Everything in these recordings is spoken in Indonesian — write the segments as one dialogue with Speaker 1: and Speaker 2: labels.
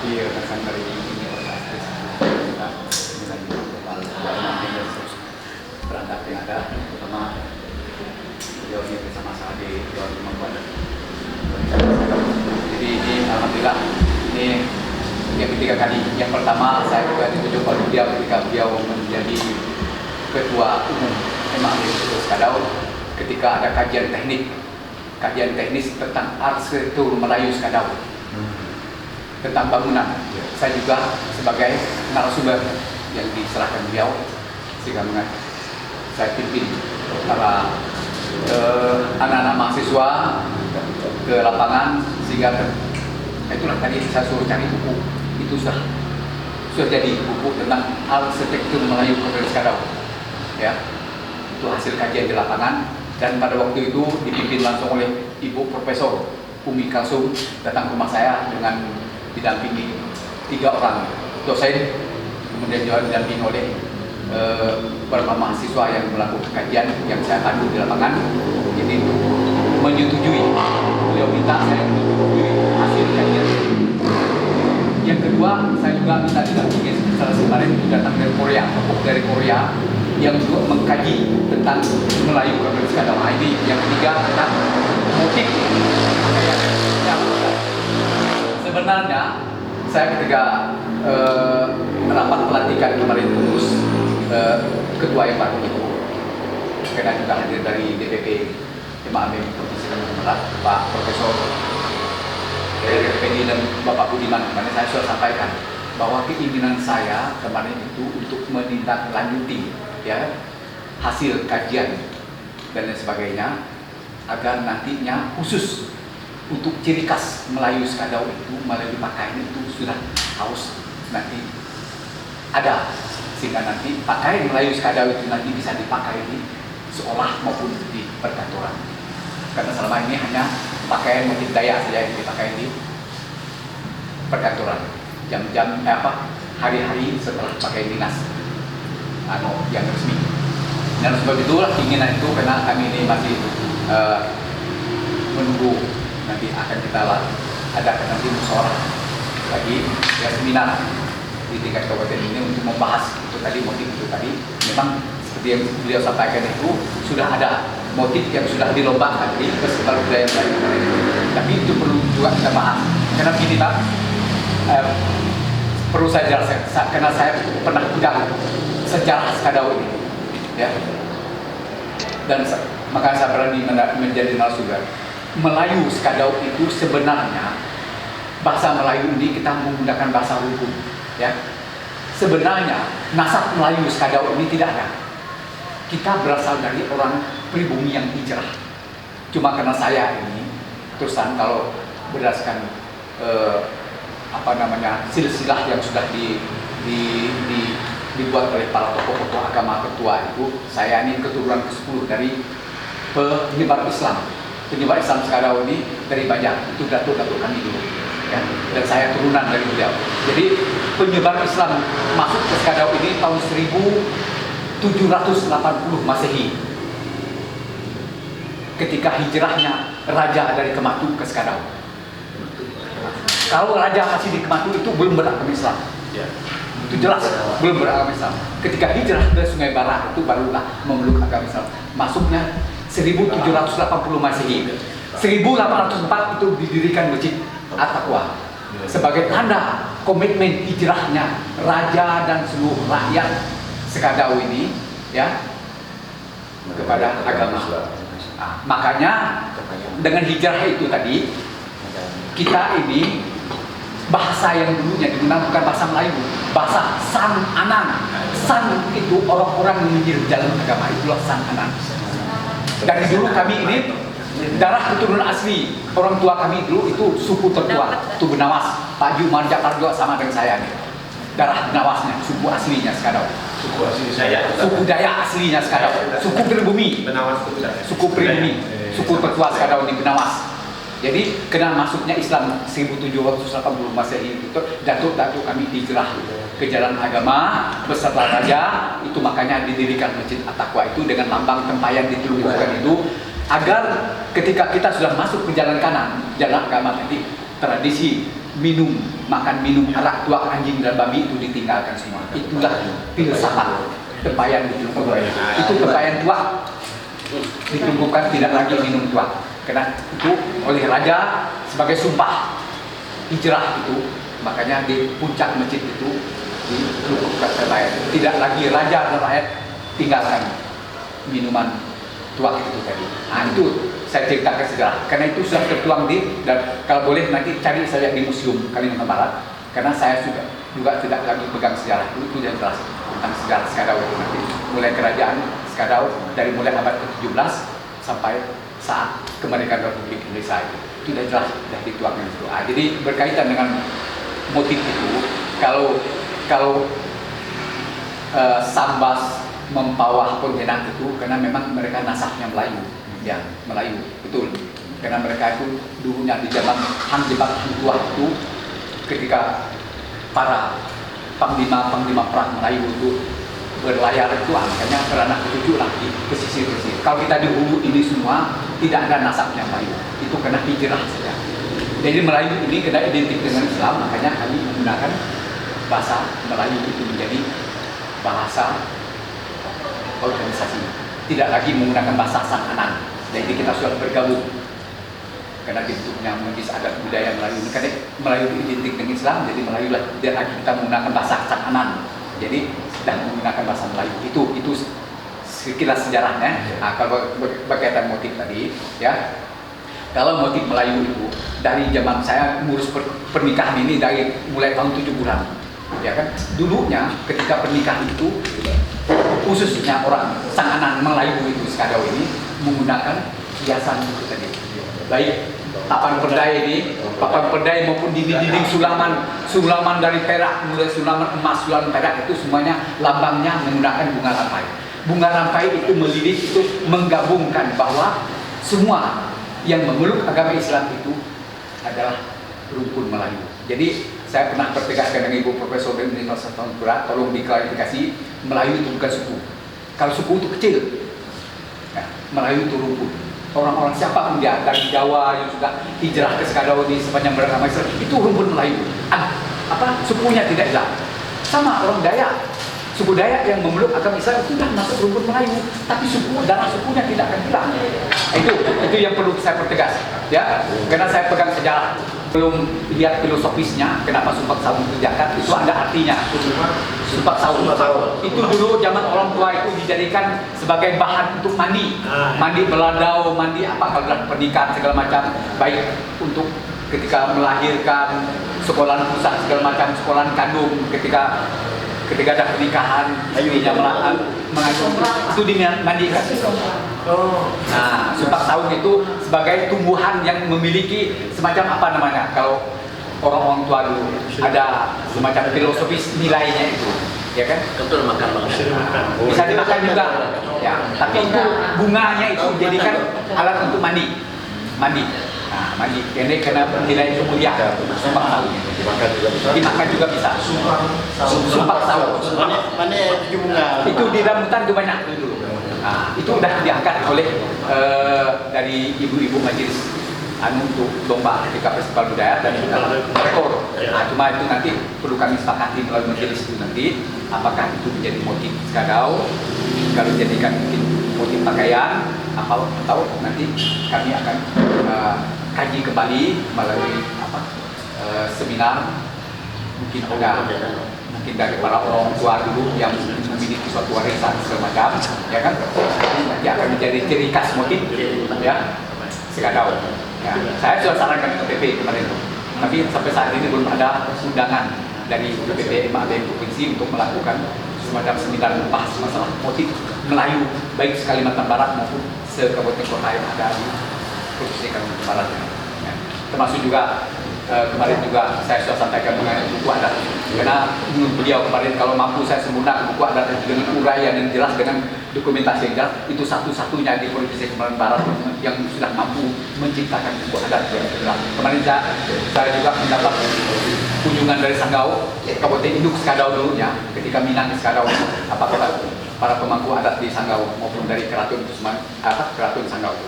Speaker 1: hadir rekan dari Universitas kita dengan kepala nanti terus berangkat yang ada terutama beliau ini bersama saya di Jawa Timur. Jadi ini alhamdulillah ini yang ketiga kali. Yang pertama saya juga ditunjuk oleh beliau ketika beliau menjadi ketua umum MAB Skadau ketika ada kajian teknis tentang arsitektur Melayu Skadau tentang bangunan. Saya juga sebagai narasumber yang diserahkan beliau sehingga saya pimpin para anak-anak mahasiswa ke lapangan sehingga itulah tadi saya suruh cari buku itu sudah jadi buku tentang arsitektur Melayu Kota Skadau ya, itu hasil kajian di lapangan dan pada waktu itu dipimpin langsung oleh Ibu Profesor Umi Kalsum datang ke rumah saya dengan didampingi 3 orang dosen, kemudian juga didampingi oleh beberapa mahasiswa yang melakukan kajian yang saya pandu di lapangan. Jadi menyetujui, beliau minta saya menyetujui hasil kajian. Yang kedua, saya juga minta didampingi salah kemarin itu datang dari Korea yang juga mengkaji tentang Melayu Kota Skadau. Ini yang ketiga tentang motif. Sebenarnya saya ketika rapat pelantikan kemarin pengurus ketua yang baru itu karena juga hadir dari DPP MAB Provinsi Kalimantan Barat Pak Profesor dari DPP dan Bapak Budiman kemarin saya sudah sampaikan bahwa keinginan saya kemarin itu untuk menindaklanjuti ya hasil kajian dan lain sebagainya agar nantinya khusus untuk ciri khas Melayu Skadau itu melalui pakaian itu sudah harus nanti ada sehingga nanti pakaian Melayu Skadau itu nanti bisa dipakai di sekolah maupun di perkantoran karena selama ini hanya pakaian motif Dayak saja yang dipakai di perkantoran jam-jam hari-hari setelah pakai dinas yang resmi dan sebab itulah keinginan itu karena kami ini masih menunggu nanti akan kita adakan nanti musyawarah lagi ya seminar di tingkat kabupaten ini untuk membahas itu tadi motif itu tadi memang seperti yang beliau sampaikan itu sudah ada motif yang sudah dilombakan di Festival Budaya Melayu tapi itu perlu juga kita bahas karena begini Pak perlu saya jelaskan karena saya pernah pegang sejarah Skadau ini ya dan makanya saya berani menjadi narasumber. Melayu Skadau itu sebenarnya bahasa Melayu ini kita menggunakan bahasa hukum ya. Sebenarnya nasab Melayu Skadau ini tidak ada. Kita berasal dari orang pribumi yang hijrah. Cuma karena saya ini terusan kalau berdasarkan silsilah yang sudah dibuat oleh para tokoh-tokoh agama ketua itu, saya ini keturunan ke-10 dari penyebar Islam. Penyebar Islam Skadau ini dari Banjar, itu datuk-datuk kami dulu ya. Dan saya turunan dari beliau. Jadi penyebar Islam masuk ke Skadau ini tahun 1780 Masehi ketika hijrahnya raja dari Kematu ke Skadau. Kalau raja masih di Kematu itu belum beragama Islam ya. Itu jelas belum beragama Islam. Ketika hijrah ke Sungai Barat itu barulah memeluk agama Islam. Masuknya 1780 Masehi. 1804 itu didirikan Masjid At-Taqwa sebagai tanda komitmen hijrahnya raja dan seluruh rakyat Skadau ini ya kepada agama Islam. Makanya dengan hijrah itu tadi kita ini bahasa yang dulunya digunakan bukan bahasa Melayu, bahasa San Anan. San itu orang-orang yang menjadi jalan agama, itulah San Anan. Dari dulu kami ini darah keturunan asli, orang tua kami dulu itu suku tertua, itu Benawas. Pak Jumar Jakar juga sama dengan saya nih. Darah Benawasnya, suku aslinya Skadau.
Speaker 2: Suku asli saya.
Speaker 1: Suku Dayak aslinya Skadau. Suku pribumi.
Speaker 2: Benawas itu
Speaker 1: suku pribumi. Suku tertua Skadau di Benawas. Jadi kena masuknya Islam 1780 Masehi itu datuk-datuk kami hijrah ke jalan agama beserta raja itu makanya didirikan Masjid At-Taqwa itu dengan lambang tempayan ditelungkukan itu agar ketika kita sudah masuk ke jalan kanan jalan agama tadi tradisi makan minum arak tuak anjing dan babi itu ditinggalkan semua. Itulah filsafat tempayan ditunggukan. Itu tempayan tuak ditunggukan tidak lagi minum tuak. Karena itu oleh raja sebagai sumpah hijrah itu, makanya di puncak masjid itu ditunggukan tempayan. Tidak lagi raja dan rakyat tinggalkan minuman tuak itu tadi. Nah itu saya ceritakan sejarah. Karena itu sudah tertuang dan kalau boleh nanti cari saya di Museum Kalimantan Barat. Karena saya juga tidak lagi pegang sejarah itu yang jelas tentang sejarah Skadau itu nanti. Mulai kerajaan Skadau dari mulai abad ke-17 sampai saat kemerdekaan Republik Indonesia itu sudah jelas sudah dituangkan itu. Nah, jadi berkaitan dengan motif itu, kalau Sambas mempawah Pontianak itu karena memang mereka nasabnya Melayu, ya Melayu betul. Karena mereka itu dulunya di zaman Han Jebat Tua itu, ketika para panglima perang Melayu itu berlayar itu, makanya beranak cucu lah di pesisir. Kalau kita di hulu ini semua tidak ada nasabnya Melayu, itu kena hijrah saja. Jadi Melayu ini kena identik dengan Islam, makanya kami menggunakan bahasa Melayu itu menjadi bahasa organisasi, tidak lagi menggunakan bahasa Sanghanan. Jadi kita sudah bergabung karena bentuknya menjadi adat budaya Melayu ini. Karena Melayu itu identik dengan Islam, jadi Melayu lah, tidak lagi kita menggunakan bahasa Sanghanan. Jadi sedang menggunakan bahasa Melayu. Itu sekilas sejarahnya. Nah, kalau berkaitan motif tadi, ya kalau motif Melayu itu dari zaman saya ngurus pernikahan ini dari mulai tahun 70-an, ya kan. Dulunya ketika pernikahan itu khususnya orang Sanghanan Melayu itu Skadau ini menggunakan hiasan itu tadi, baik papan perdai maupun dinding sulaman dari perak, mulai sulaman emas, sulaman perak itu semuanya lambangnya menggunakan bunga rampai. Bunga rampai itu melilit, itu menggabungkan bahwa semua yang memeluk agama Islam itu adalah rukun Melayu. Jadi saya pernah bertegaskan dengan Ibu Profesor dari Universitas Tanjung, tolong diklarifikasi, Melayu itu bukan suku. Kalau suku itu kecil, nah, Melayu itu rukun. Orang-orang siapa pun dia dari Jawa yang sudah hijrah ke Skadau di sepanjang beragama Islam itu rumpun Melayu. Sukunya tidak hilang. Sama orang Dayak, suku Dayak yang memeluk agama Islam itu sudah masuk rumpun Melayu, tapi darah sukunya tidak akan hilang. Itu yang perlu saya pertegas, ya. Karena saya pegang sejarah, belum lihat filosofisnya kenapa Sumpak Saung dikerjakan, itu ada artinya. Sumpak Saung itu dulu zaman orang tua itu dijadikan sebagai bahan untuk mandi beladau, mandi apa kalau dalam pernikahan segala macam, baik untuk ketika melahirkan, sekolah pusat segala macam, sekolah kandung, ketika ada pernikahan, istrinya mengandung itu dimandikan. Nah, Sumpak Saung itu sebagai tumbuhan yang memiliki semacam apa namanya, kalau orang-orang tua dulu ada semacam filosofis nilainya itu, ya kan?
Speaker 2: Betul,
Speaker 1: Bisa dimakan juga, ya. Tapi itu bunganya itu dijadikan alat untuk mandi. Nah, mandi ini karena nilai mulia. Sumpak Saung dimakan juga bisa. Sumpak Saung.
Speaker 2: Mana bunga?
Speaker 1: Itu di rambutan itu banyak dulu. Nah, itu sudah diangkat oleh dari ibu-ibu majelis untuk lomba ketika festival budaya dan rekor. Nah, cuma itu nanti perlu kami sepakati melalui majelis itu nanti, apakah itu menjadi motif Skadau, kalau dijadikan mungkin motif pakaian, atau nanti kami akan kaji kembali melalui seminar, mungkin dari para orang tua dulu yang memiliki suatu warisan segala macam, ya kan? Nanti akan menjadi ciri khas motif, ya, Skadau. Ya, saya sudah sarankan ke PP kemarin, tapi sampai saat ini belum ada undangan dari PP MAB Provinsi untuk melakukan semacam seminar membahas masalah motif Melayu, baik Kalimantan Barat maupun se-kabupaten kota yang ada di Provinsi Kalimantan Barat. Ya. Termasuk juga kemarin juga saya sudah sampaikan mengenai buku adat, karena menurut beliau kemarin kalau mampu saya sempurna buku adat dengan uraian yang jelas, dengan dokumentasi yang jelas, itu satu-satunya di Provinsi Kalimantan Barat yang sudah mampu menciptakan buku adat yang jelas. Kemarin saya juga mendapat kunjungan dari Sanggau, Kabupaten Induk Skadau dulunya, ketika Minang Skadau, apakah para pemangku adat di Sanggau maupun dari Keraton Sanggau.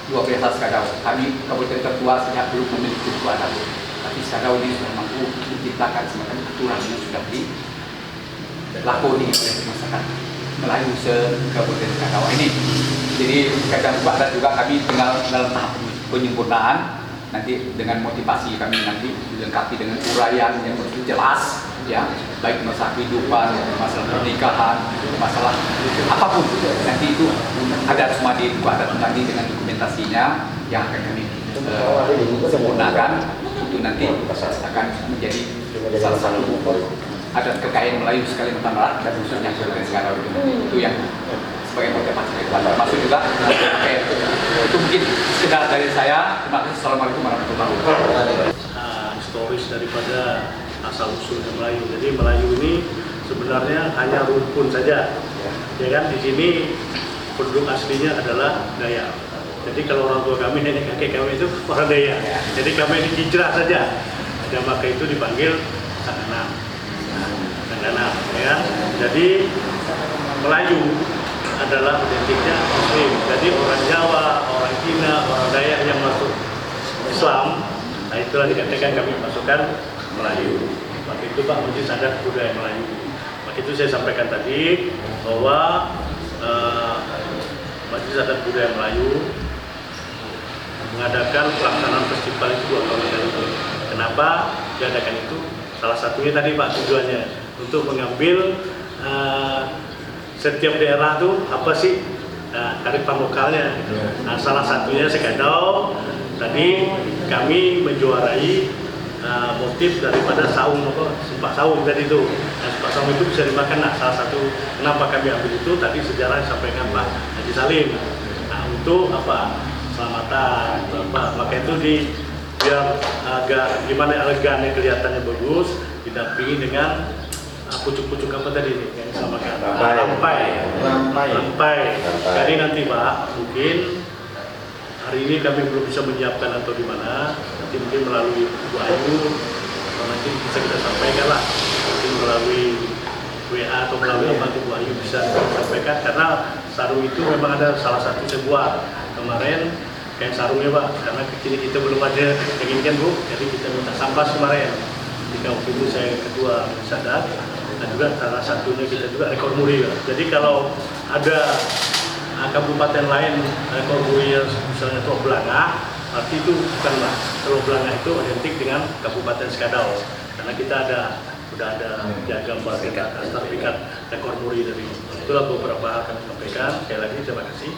Speaker 1: Luar biasa Skadau. Kami kabupaten tertua sejak belum memiliki buku adat. Tapi Skadau ini sudah mampu menciptakan semacam aturan yang sudah dilakoni oleh masyarakat Melayu se-Kabupaten Skadau ini. Jadi kadang dan juga kami tinggal dalam tahap penyempurnaan. Nanti dengan motivasi kami nanti dilengkapi dengan uraian yang begitu jelas, ya, baik masalah kehidupan, masalah pernikahan, masalah apapun. Nanti itu ada semua dibuat nanti dengan dokumentasinya yang akan kami sempurnakan untuk nanti akan menjadi salah satu adat kekayaan Melayu sekali Barat dan khususnya Kabupaten Skadau itu yang sebagai motivasi ke depan. Termasuk juga itu mungkin sekedar dari saya. Terima kasih. Assalamualaikum warahmatullahi wabarakatuh.
Speaker 3: Historis daripada asal usulnya Melayu. Jadi Melayu ini sebenarnya hanya rumpun saja. Ya kan, di sini penduduk aslinya adalah Dayak. Jadi kalau orang tua kami, nenek kakek kami itu orang Dayak. Jadi kami ini hijrah saja. Dan maka itu dipanggil Sanganam. Sanganam, ya. Jadi Melayu adalah identiknya Muslim. Jadi orang Jawa, orang Cina, orang Dayak yang masuk Islam, nah itulah dikatakan kami masukkan Melayu. Maka itu Pak Majelis Adat Budaya Melayu. Maka itu saya sampaikan tadi bahwa Majelis Adat Budaya Melayu mengadakan pelaksanaan festival itu 2 tahun sekali. Kenapa diadakan itu? Salah satunya tadi Pak tujuannya untuk mengambil setiap daerah tuh apa sih kearifan lokalnya gitu. Nah, salah satunya Skadau tadi kami menjuarai motif daripada saung sempak saung tadi itu. Nah, sempak saung itu bisa dimakan. Nah, salah satu kenapa kami ambil itu tadi sejarah disampaikan Pak Haji Salim. Nah, untuk apa? Selamatan apa? Maka itu biar agak gimana elegannya kelihatannya bagus, didampingi dengan pucuk-pucuk apa tadi yang disamakan? Lampai. Jadi nanti Pak, mungkin hari ini kami belum bisa menyiapkan atau di mana, nanti mungkin melalui Bu Ayu, nanti bisa kita sampaikan lah, mungkin melalui WA atau melalui apa Bu Ayu bisa sampaikan, karena sarung itu memang ada salah satu saya buat kemarin kayak sarungnya Pak, karena kini kita belum ada yang inginkan Bu, jadi kita minta sampah kemarin. Jika waktu itu saya ketua Sadat, dan juga salah satunya kita juga rekor muri. Jadi kalau ada kabupaten lain rekor muri yang misalnya Teluk Blangah, arti itu bukanlah Teluk Blangah itu identik dengan Kabupaten Skadau, karena kita sudah ada piagam sertifikat rekor muri dari. Itulah beberapa hal kami sampaikan. Sekali lagi terima kasih.